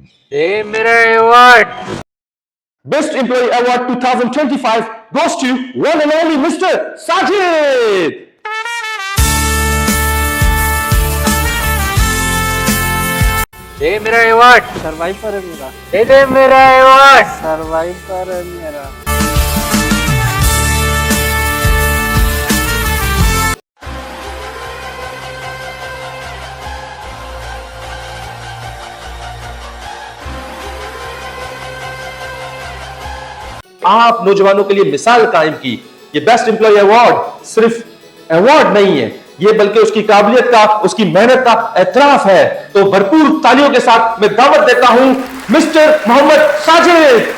ये मेरा award. Best Employee Award 2025 goes to one and only Mr. Sajid. ये मेरा अवार्ड। सर्वाइवर है मेरा। दे दे मेरा अवार्ड। सर्वाइवर है मेरा। आप नौजवानों के लिए मिसाल कायम की। ये बेस्ट एम्प्लॉय अवार्ड सिर्फ अवार्ड नहीं है, ये बल्कि उसकी काबिलियत का, उसकी मेहनत का एतराफ है। तो भरपूर तालियों के साथ मैं दावत देता हूं मिस्टर मोहम्मद साजिद।